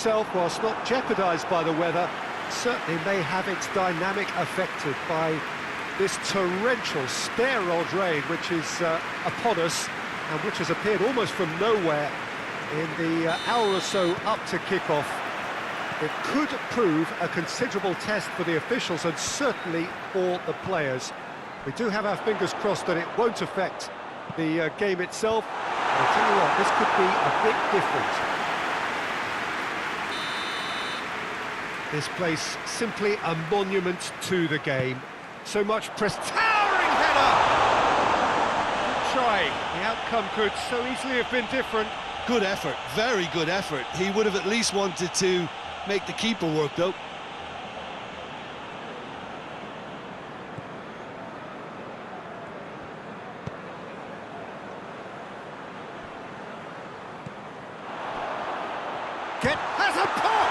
Itself, whilst not jeopardised by the weather, certainly may have its dynamic affected by this torrential stair-rod rain which is upon us and which has appeared almost from nowhere in the hour or so up to kick-off. It could prove a considerable test for the officials and certainly for the players. We do have our fingers crossed that it won't affect the game itself. But I'll tell you what, this could be a bit different. This place simply a monument to the game. So much press, towering header! Good try. The outcome could so easily have been different. Good effort, very good effort. He would have at least wanted to make the keeper work, though. Has a pop!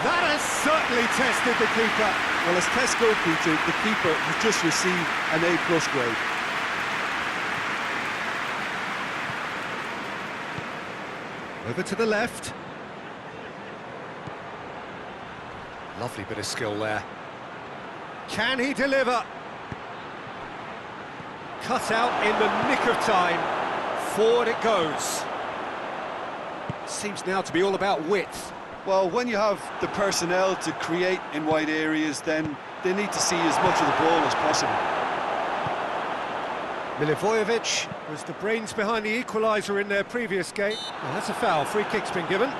That has certainly tested the keeper. Well, as tests go, Peter, the keeper has just received an A+ grade. Over to the left. Lovely bit of skill there. Can he deliver? Cut out in the nick of time. Forward it goes. Seems now to be all about width. Well, when you have the personnel to create in wide areas, then they need to see as much of the ball as possible. Milivojevic was the brains behind the equaliser in their previous game. Well, that's a foul. Free kick's been given.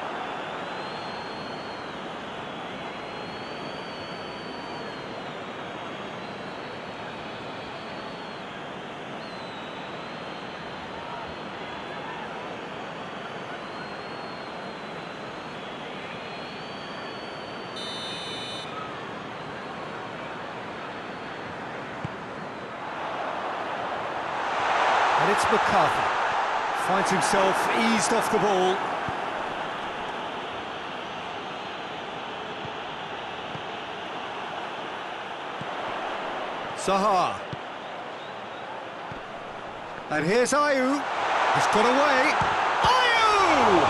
And it's McCarthy. Finds himself eased off the ball. Zaha. And here's Ayew. He's got away. Ayew!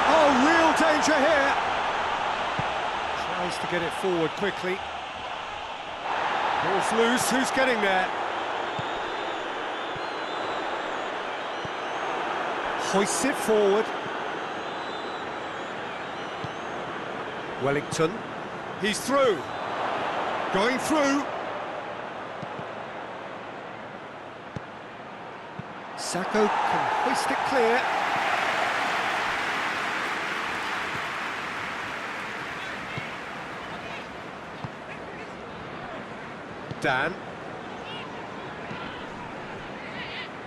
Oh, real danger here. Tries to get it forward quickly. Ball's loose. Who's getting there? Hoists it forward. Wellington. He's through. Going through. Sacco can hoist it clear. Dan.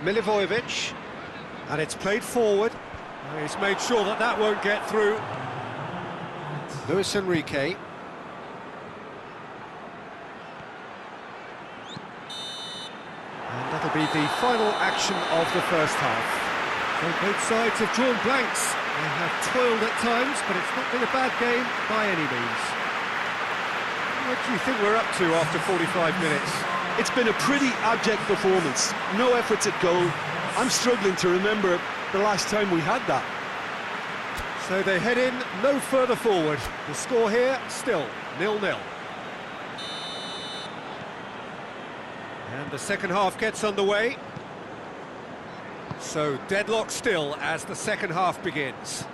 Milivojevic. And it's played forward. He's made sure that that won't get through. Luis Enrique. And that'll be the final action of the first half. So both sides have drawn blanks. They have toiled at times, but it's not been a bad game by any means. What do you think we're up to after 45 minutes? It's been a pretty abject performance. No efforts at goal. I'm struggling to remember the last time we had that. So they head in no further forward. The score here, still 0-0. And the second half gets underway. So deadlock still as the second half begins.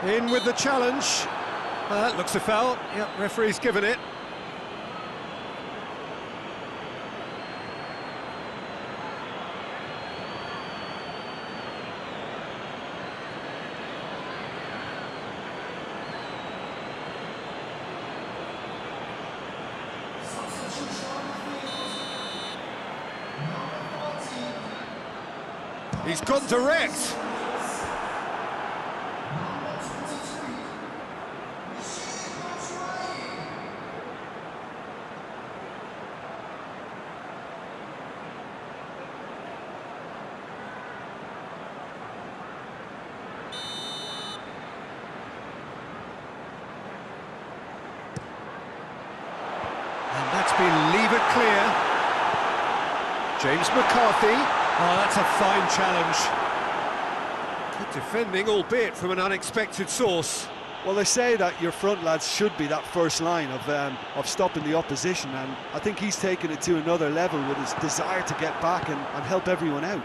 In with the challenge. That looks a foul. Yep, referee's given it. He's gone direct. been levered clear. James McCarthy. Oh, that's a fine challenge. Good defending, albeit from an unexpected source. Well, they say that your front lads should be that first line of stopping the opposition, and I think he's taken it to another level with his desire to get back and help everyone out.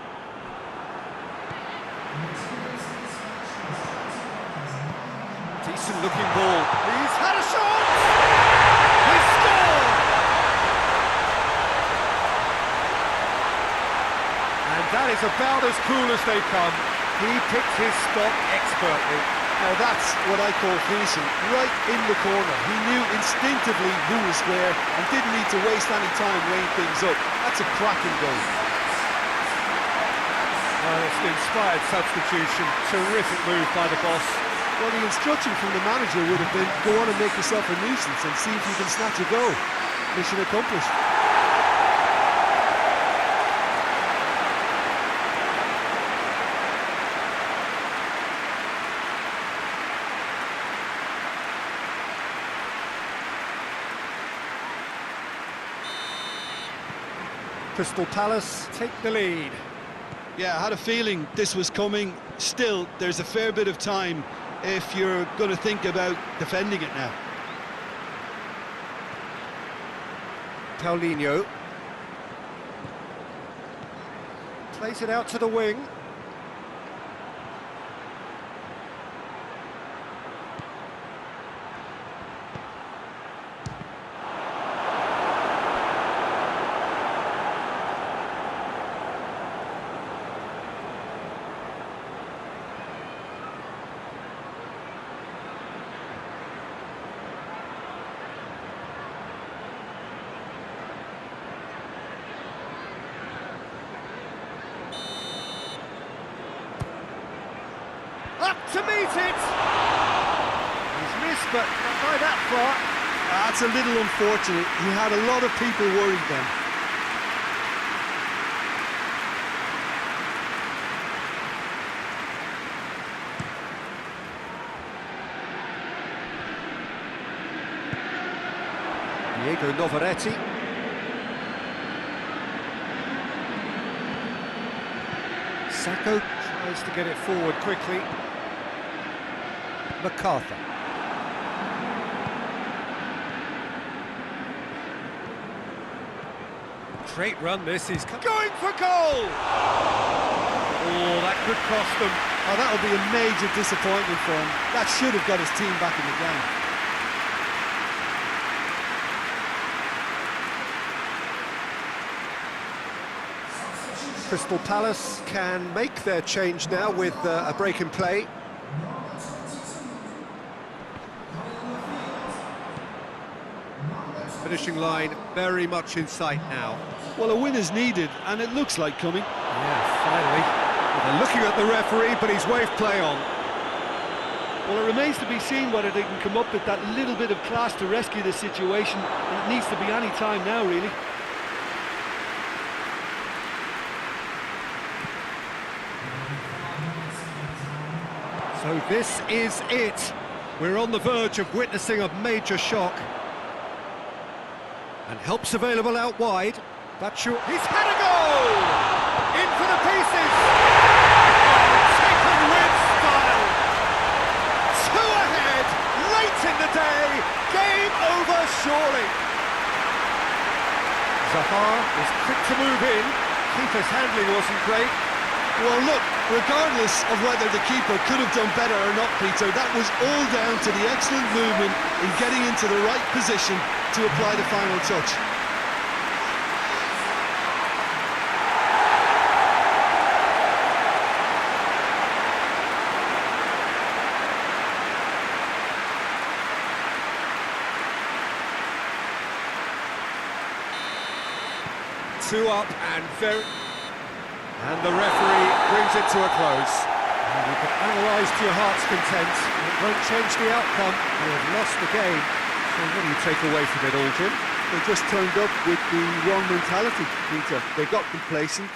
Decent looking ball. He's had a shot! He's scored! And that is about as cool as they come. He picked his spot expertly. Now that's what I call finishing, right in the corner. He knew instinctively who was where and didn't need to waste any time weighing things up. That's a cracking goal. Well, it's an inspired substitution. Terrific move by the boss. Well, the instruction from the manager would have been, go on and make yourself a nuisance and see if you can snatch a goal. Mission accomplished. Crystal Palace take the lead. Yeah, I had a feeling this was coming. Still, there's a fair bit of time if you're going to think about defending it now. Paulinho. Plays it out to the wing. Up to meet it! He's missed, but not by that far. That's a little unfortunate. He had a lot of people worried then. Diego Novaretti. Sacco tries to get it forward quickly. MacArthur. Great run this, he's going for goal! Oh, that could cost them. Oh, that will be a major disappointment for him. That should have got his team back in the game. Crystal Palace can make their change now with a break in play. Finishing line very much in sight now. Well, a win is needed, and it looks like coming. Yeah, finally. Well, they're looking at the referee, but he's waved play on. Well, it remains to be seen whether they can come up with that little bit of class to rescue the situation, and it needs to be any time now, really. So this is it. We're on the verge of witnessing a major shock. And help's available out wide. Batshuayi, he's had a goal! In for the pieces! Oh, taken with style! Two ahead, late in the day, game over surely. Zahar is quick to move in. Keeper's handling wasn't great. Well, look, regardless of whether the keeper could have done better or not, Peter, that was all down to the excellent movement in getting into the right position to apply the final touch. Two up and very... And the referee brings it to a close. And you can analyse to your heart's content. It won't change the outcome. They have lost the game. So what do you take away from it all, Jim? They just turned up with the wrong mentality, Peter. They got complacent,